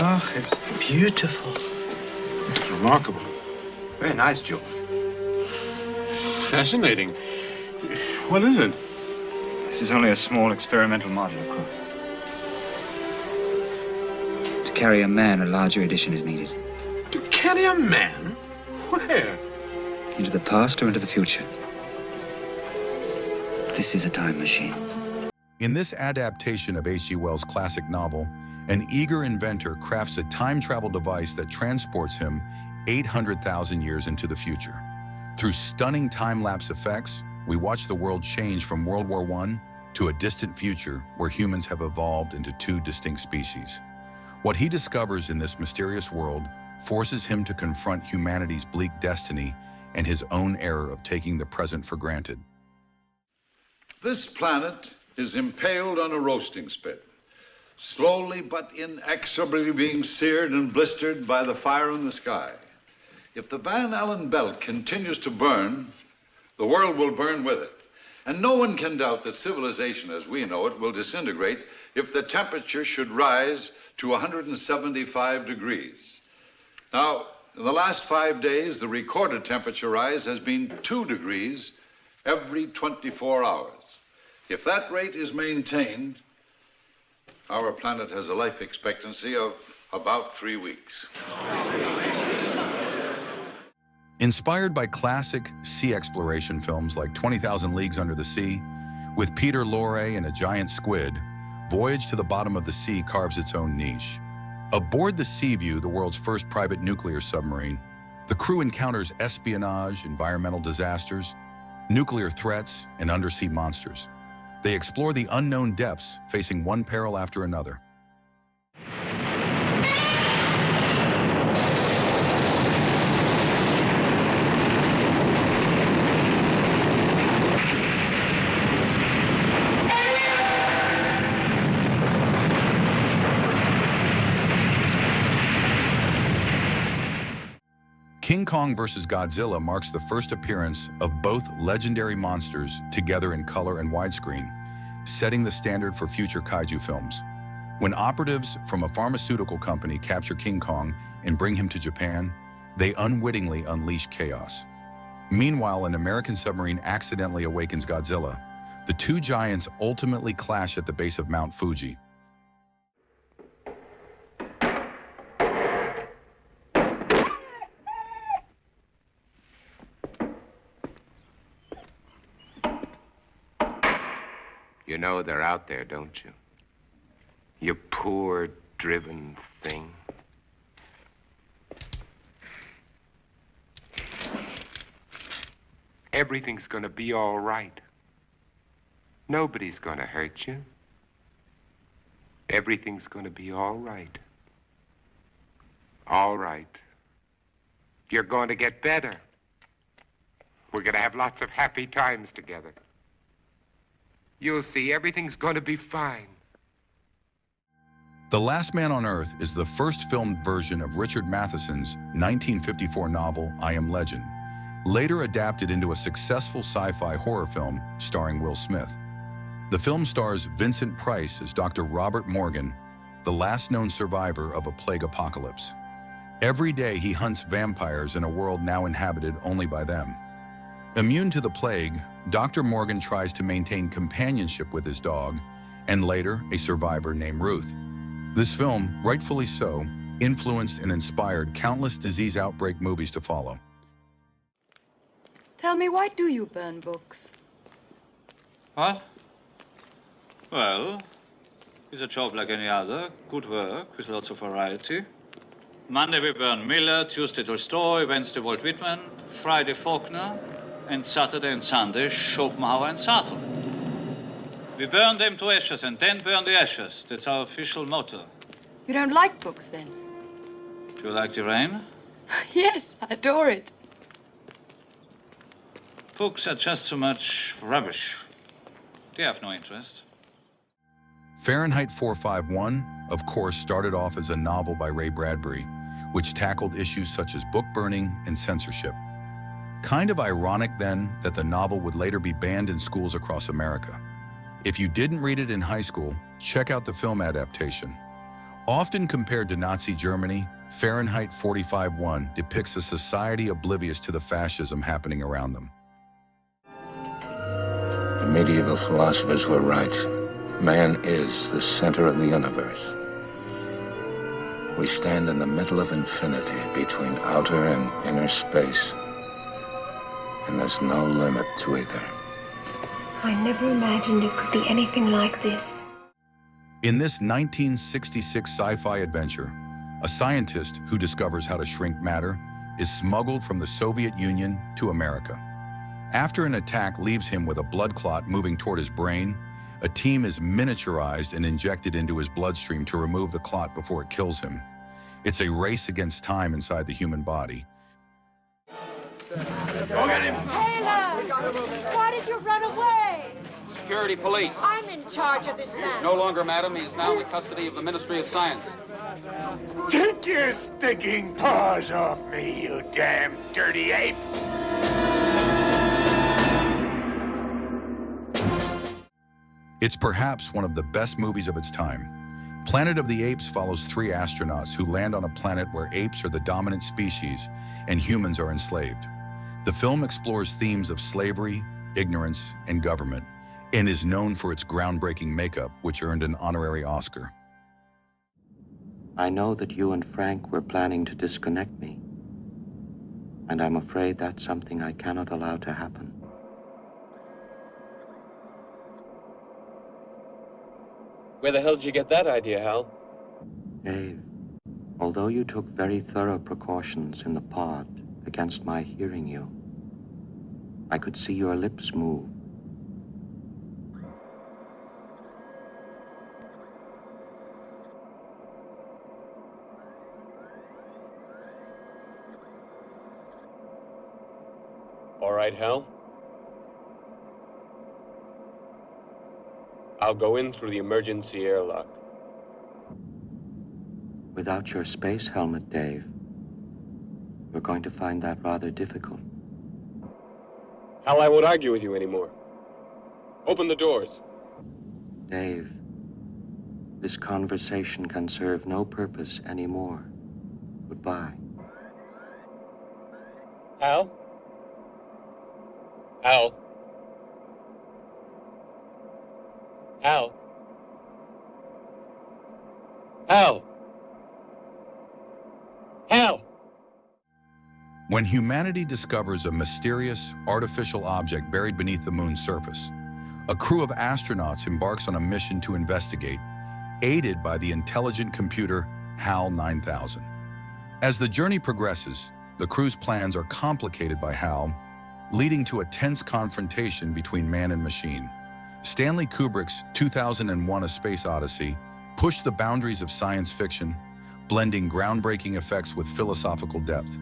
Oh, it's beautiful. It's remarkable. Very nice, Joe. Fascinating. What is it? This is only a small experimental model, of course. To carry a man, a larger edition is needed. To carry a man? Where? Into the past or into the future? This is a time machine. In this adaptation of H.G. Wells' classic novel, an eager inventor crafts a time travel device that transports him 800,000 years into the future. Through stunning time-lapse effects, we watch the world change from World War I to a distant future where humans have evolved into two distinct species. What he discovers in this mysterious world forces him to confront humanity's bleak destiny and his own error of taking the present for granted. This planet is impaled on a roasting spit, slowly but inexorably being seared and blistered by the fire in the sky. If the Van Allen belt continues to burn, the world will burn with it. And no one can doubt that civilization as we know it will disintegrate if the temperature should rise to 175 degrees. Now, in the last 5 days, the recorded temperature rise has been 2 degrees every 24 hours. If that rate is maintained, our planet has a life expectancy of about 3 weeks. Inspired by classic sea exploration films like 20,000 Leagues Under the Sea, with Peter Lorre and a giant squid, Voyage to the Bottom of the Sea carves its own niche. Aboard the Seaview, the world's first private nuclear submarine, the crew encounters espionage, environmental disasters, nuclear threats, and undersea monsters. They explore the unknown depths, facing one peril after another. King Kong vs. Godzilla marks the first appearance of both legendary monsters together in color and widescreen, setting the standard for future kaiju films. When operatives from a pharmaceutical company capture King Kong and bring him to Japan, they unwittingly unleash chaos. Meanwhile, an American submarine accidentally awakens Godzilla. The two giants ultimately clash at the base of Mount Fuji. You know they're out there, don't you? You poor, driven thing. Everything's gonna be all right. Nobody's gonna hurt you. Everything's gonna be all right. All right. You're going to get better. We're gonna have lots of happy times together. You'll see, everything's going to be fine. The Last Man on Earth is the first filmed version of Richard Matheson's 1954 novel, I Am Legend, later adapted into a successful sci-fi horror film starring Will Smith. The film stars Vincent Price as Dr. Robert Morgan, the last known survivor of a plague apocalypse. Every day he hunts vampires in a world now inhabited only by them. Immune to the plague, Dr. Morgan tries to maintain companionship with his dog, and later, a survivor named Ruth. This film, rightfully so, influenced and inspired countless disease outbreak movies to follow. Tell me, why do you burn books? What? Well, it's a job like any other. Good work, with lots of variety. Monday we burn Miller, Tuesday Tolstoy, Wednesday Walt Whitman, Friday Faulkner, and Saturday and Sunday, Schopenhauer and Sartre. We burn them to ashes and then burn the ashes. That's our official motto. You don't like books, then? Do you like the rain? Yes, I adore it. Books are just so much rubbish. They have no interest. Fahrenheit 451, of course, started off as a novel by Ray Bradbury, which tackled issues such as book burning and censorship. Kind of ironic, then, that the novel would later be banned in schools across America. If you didn't read it in high school, check out the film adaptation. Often compared to Nazi Germany, Fahrenheit 45-1 depicts a society oblivious to the fascism happening around them. The medieval philosophers were right. Man is the center of the universe. We stand in the middle of infinity between outer and inner space. And there's no limit to either. I never imagined it could be anything like this. In this 1966 sci-fi adventure, a scientist who discovers how to shrink matter is smuggled from the Soviet Union to America. After an attack leaves him with a blood clot moving toward his brain, a team is miniaturized and injected into his bloodstream to remove the clot before it kills him. It's a race against time inside the human body. Go get him! Taylor! Why did you run away? Security police. I'm in charge of this man. No longer, madam. He is now in the custody of the Ministry of Science. Take your stinking paws off me, you damn dirty ape! It's perhaps one of the best movies of its time. Planet of the Apes follows 3 astronauts who land on a planet where apes are the dominant species and humans are enslaved. The film explores themes of slavery, ignorance, and government, and is known for its groundbreaking makeup, which earned an honorary Oscar. I know that you and Frank were planning to disconnect me, and I'm afraid that's something I cannot allow to happen. Where the hell did you get that idea, Hal? Dave, although you took very thorough precautions in the pod against my hearing you, I could see your lips move. All right, Hal. I'll go in through the emergency airlock. Without your space helmet, Dave, we're going to find that rather difficult. Hal, I won't argue with you anymore. Open the doors. Dave, this conversation can serve no purpose anymore. Goodbye. Hal? Hal? Hal? Hal? Hal? When humanity discovers a mysterious, artificial object buried beneath the moon's surface, a crew of astronauts embarks on a mission to investigate, aided by the intelligent computer HAL 9000. As the journey progresses, the crew's plans are complicated by HAL, leading to a tense confrontation between man and machine. Stanley Kubrick's 2001: A Space Odyssey pushed the boundaries of science fiction, blending groundbreaking effects with philosophical depth.